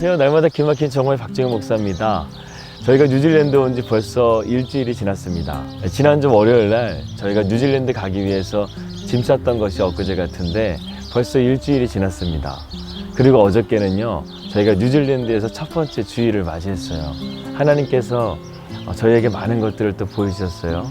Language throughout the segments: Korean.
안녕하세요. 날마다 기막힌 정말 박정희 목사입니다. 저희가 뉴질랜드 온 지 벌써 일주일이 지났습니다. 지난주 월요일 날 저희가 뉴질랜드 가기 위해서 짐 쌌던 것이 엊그제 같은데 벌써 일주일이 지났습니다. 그리고 어저께는요, 저희가 뉴질랜드에서 첫 번째 주일을 맞이했어요. 하나님께서 저희에게 많은 것들을 또 보여주셨어요.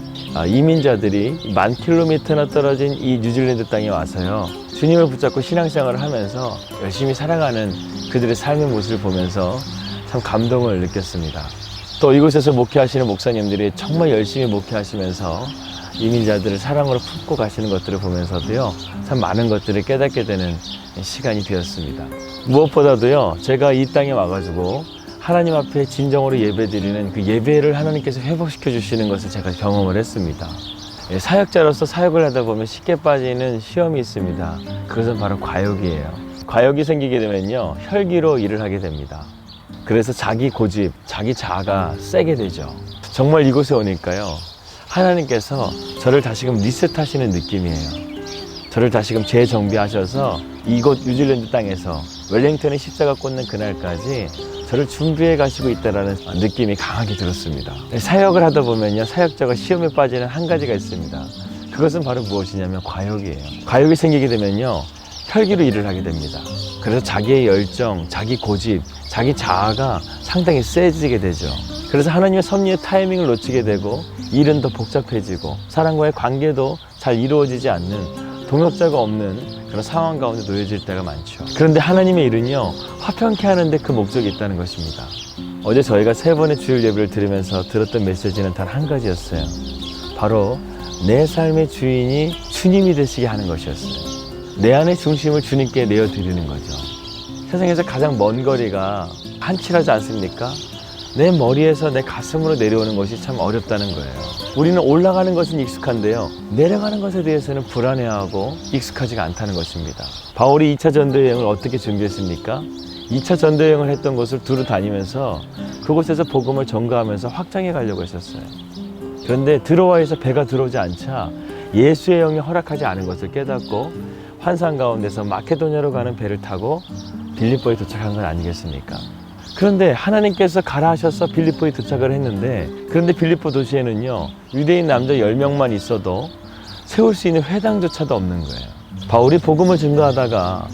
이민자들이 10,000km나 떨어진 이 뉴질랜드 땅에 와서요, 주님을 붙잡고 신앙생활을 하면서 열심히 살아가는 그들의 삶의 모습을 보면서 참 감동을 느꼈습니다. 또 이곳에서 목회하시는 목사님들이 정말 열심히 목회하시면서 이민자들을 사랑으로 품고 가시는 것들을 보면서도요, 참 많은 것들을 깨닫게 되는 시간이 되었습니다. 무엇보다도요, 제가 이 땅에 와가지고 하나님 앞에 진정으로 예배드리는 그 예배를 하나님께서 회복시켜 주시는 것을 제가 경험을 했습니다. 사역자로서 사역을 하다 보면 쉽게 빠지는 시험이 있습니다. 그것은 바로 과욕이에요. 과욕이 생기게 되면요, 혈기로 일을 하게 됩니다. 그래서 자기 고집, 자기 자아가 세게 되죠. 정말 이곳에 오니까요, 하나님께서 저를 다시금 리셋하시는 느낌이에요. 저를 다시금 재정비하셔서 이곳 뉴질랜드 땅에서 웰링턴에 십자가 꽂는 그날까지 저를 준비해 가시고 있다는 느낌이 강하게 들었습니다. 사역을 하다 보면요, 사역자가 시험에 빠지는 한 가지가 있습니다. 그것은 바로 무엇이냐면 과욕이에요. 과욕이 생기게 되면요, 혈기로 일을 하게 됩니다. 그래서 자기의 열정, 자기 고집, 자기 자아가 상당히 세지게 되죠. 그래서 하나님의 섭리의 타이밍을 놓치게 되고 일은 더 복잡해지고 사람과의 관계도 잘 이루어지지 않는, 동역자가 없는 그런 상황 가운데 놓여질 때가 많죠. 그런데 하나님의 일은요, 화평케 하는데 그 목적이 있다는 것입니다. 어제 저희가 3번의 주일 예배를 들으면서 들었던 메시지는 단 한 가지였어요. 바로 내 삶의 주인이 주님이 되시게 하는 것이었어요. 내 안의 중심을 주님께 내어드리는 거죠. 세상에서 가장 먼 거리가 한치라지 않습니까? 내 머리에서 내 가슴으로 내려오는 것이 참 어렵다는 거예요. 우리는 올라가는 것은 익숙한데요, 내려가는 것에 대해서는 불안해하고 익숙하지가 않다는 것입니다. 바울이 2차 전도여행을 어떻게 준비했습니까? 2차 전도여행을 했던 곳을 두루 다니면서 그곳에서 복음을 전가하면서 확장해 가려고 했었어요. 그런데 들어와서 배가 들어오지 않자 예수의 영이 허락하지 않은 것을 깨닫고 환상 가운데서 마케도냐로 가는 배를 타고 빌립보에 도착한 건 아니겠습니까? 그런데 하나님께서 가라 하셔서 빌립보에 도착을 했는데, 그런데 빌립보 도시에는요, 유대인 남자 10명만 있어도 세울 수 있는 회당조차도 없는 거예요. 바울이 복음을 증거하다가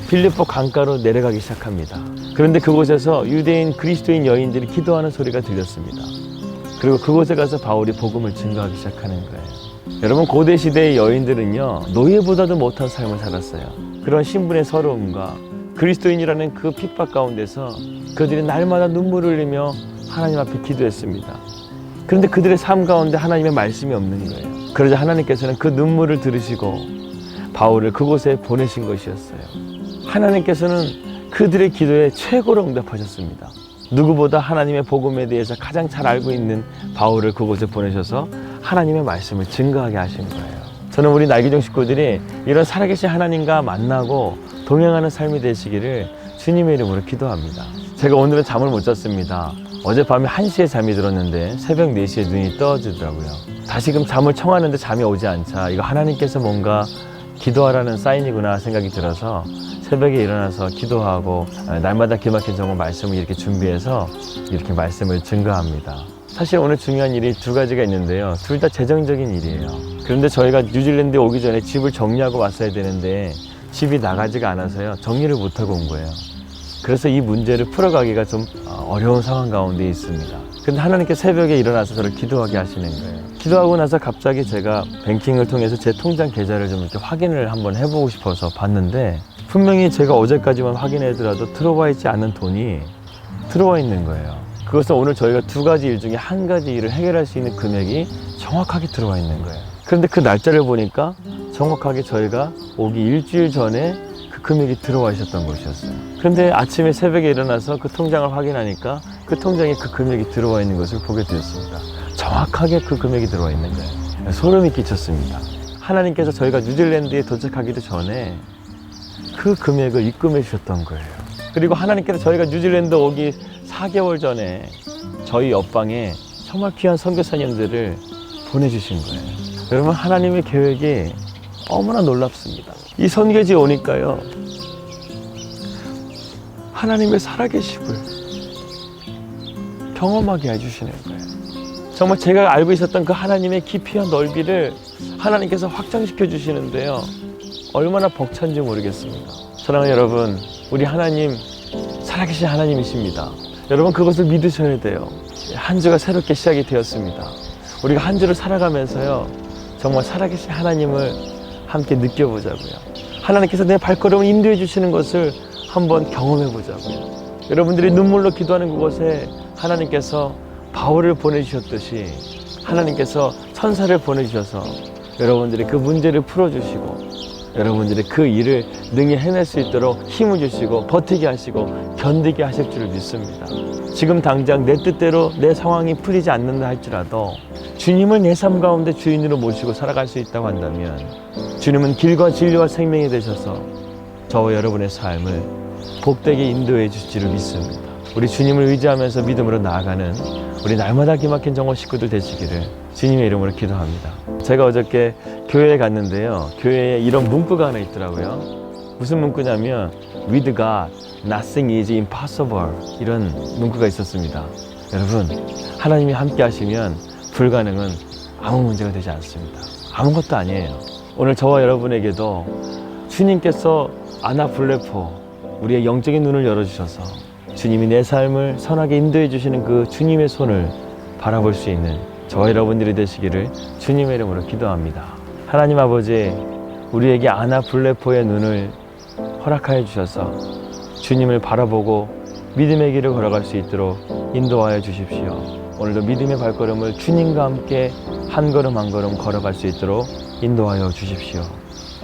빌립보 강가로 내려가기 시작합니다. 그런데 그곳에서 유대인 그리스도인 여인들이 기도하는 소리가 들렸습니다. 그리고 그곳에 가서 바울이 복음을 증거하기 시작하는 거예요. 여러분, 고대 시대의 여인들은요, 노예보다도 못한 삶을 살았어요. 그런 신분의 서러움과 그리스도인이라는 그 핍박 가운데서 그들이 날마다 눈물을 흘리며 하나님 앞에 기도했습니다. 그런데 그들의 삶 가운데 하나님의 말씀이 없는 거예요. 그러자 하나님께서는 그 눈물을 들으시고 바울을 그곳에 보내신 것이었어요. 하나님께서는 그들의 기도에 최고로 응답하셨습니다. 누구보다 하나님의 복음에 대해서 가장 잘 알고 있는 바울을 그곳에 보내셔서 하나님의 말씀을 증거하게 하신 거예요. 저는 우리 날개종 식구들이 이런 살아계신 하나님과 만나고 동행하는 삶이 되시기를 주님의 이름으로 기도합니다. 제가 오늘은 잠을 못 잤습니다. 어젯밤에 1시에 잠이 들었는데 새벽 4시에 눈이 떠지더라고요. 다시금 잠을 청하는데 잠이 오지 않자 이거 하나님께서 뭔가 기도하라는 사인이구나 생각이 들어서 새벽에 일어나서 기도하고 날마다 기막힌 정말 말씀을 이렇게 준비해서 이렇게 말씀을 증거합니다. 사실 오늘 중요한 일이 2가지가 있는데요, 둘 다 재정적인 일이에요. 그런데 저희가 뉴질랜드에 오기 전에 집을 정리하고 왔어야 되는데 집이 나가지가 않아서요, 정리를 못하고 온 거예요. 그래서 이 문제를 풀어가기가 좀 어려운 상황 가운데 있습니다. 근데 하나님께 새벽에 일어나서 저를 기도하게 하시는 거예요. 기도하고 나서 갑자기 제가 뱅킹을 통해서 제 통장 계좌를 좀 이렇게 확인을 한번 해보고 싶어서 봤는데, 분명히 제가 어제까지만 확인해더라도 들어와 있지 않는 돈이 들어와 있는 거예요. 그것은 오늘 저희가 2가지 일 중에 1가지 일을 해결할 수 있는 금액이 정확하게 들어와 있는 거예요. 그런데 그 날짜를 보니까 정확하게 저희가 오기 일주일 전에 그 금액이 들어와 있었던 것이었어요. 그런데 아침에 새벽에 일어나서 그 통장을 확인하니까 그 통장에 그 금액이 들어와 있는 것을 보게 되었습니다. 정확하게 그 금액이 들어와 있는 거예요. 소름이 끼쳤습니다. 하나님께서 저희가 뉴질랜드에 도착하기도 전에 그 금액을 입금해 주셨던 거예요. 그리고 하나님께서 저희가 뉴질랜드 오기 4개월 전에 저희 옆방에 정말 귀한 선교사님들을 보내주신 거예요. 여러분, 하나님의 계획이 너무나 놀랍습니다. 이 선교지에 오니까요, 하나님의 살아계심을 경험하게 해주시는 거예요. 정말 제가 알고 있었던 그 하나님의 깊이와 넓이를 하나님께서 확장시켜 주시는데요. 얼마나 벅찬지 모르겠습니다. 사랑하는 여러분, 우리 하나님 살아계신 하나님이십니다. 여러분 그것을 믿으셔야 돼요. 한 주가 새롭게 시작이 되었습니다. 우리가 한 주를 살아가면서요, 정말 살아계신 하나님을 함께 느껴보자고요. 하나님께서 내 발걸음을 인도해 주시는 것을 한번 경험해 보자고요. 여러분들이 눈물로 기도하는 그곳에 하나님께서 바울을 보내주셨듯이 하나님께서 천사를 보내주셔서 여러분들이 그 문제를 풀어주시고 여러분들이 그 일을 능히 해낼 수 있도록 힘을 주시고 버티게 하시고 견디게 하실 줄을 믿습니다. 지금 당장 내 뜻대로 내 상황이 풀리지 않는다 할지라도 주님을 내 삶 가운데 주인으로 모시고 살아갈 수 있다고 한다면 주님은 길과 진리와 생명이 되셔서 저와 여러분의 삶을 복되게 인도해 주실지를 믿습니다. 우리 주님을 의지하면서 믿음으로 나아가는 우리 날마다 기막힌 정원 식구들 되시기를 주님의 이름으로 기도합니다. 제가 어저께 교회에 갔는데요, 교회에 이런 문구가 하나 있더라고요. 무슨 문구냐면 With God, nothing is impossible, 이런 문구가 있었습니다. 여러분, 하나님이 함께 하시면 불가능은 아무 문제가 되지 않습니다. 아무것도 아니에요. 오늘 저와 여러분에게도 주님께서 아나블레포, 우리의 영적인 눈을 열어주셔서 주님이 내 삶을 선하게 인도해 주시는 그 주님의 손을 바라볼 수 있는 저와 여러분들이 되시기를 주님의 이름으로 기도합니다. 하나님 아버지, 우리에게 아나블레포의 눈을 허락하여 주셔서 주님을 바라보고 믿음의 길을 걸어갈 수 있도록 인도하여 주십시오. 오늘도 믿음의 발걸음을 주님과 함께 한 걸음 한 걸음 걸어갈 수 있도록 인도하여 주십시오.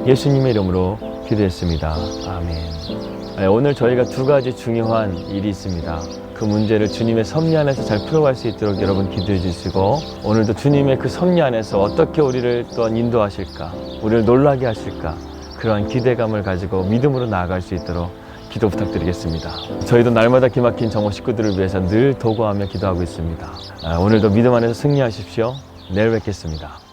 예수님의 이름으로 기도했습니다. 아멘. 오늘 저희가 두 가지 중요한 일이 있습니다. 그 문제를 주님의 섭리 안에서 잘 풀어갈 수 있도록 여러분 기도해 주시고, 오늘도 주님의 그 섭리 안에서 어떻게 우리를 또한 인도하실까, 우리를 놀라게 하실까, 그러한 기대감을 가지고 믿음으로 나아갈 수 있도록 기도 부탁드리겠습니다. 저희도 날마다 기막힌 정오 식구들을 위해서 늘 도구하며 기도하고 있습니다. 오늘도 믿음 안에서 승리하십시오. 내일 뵙겠습니다.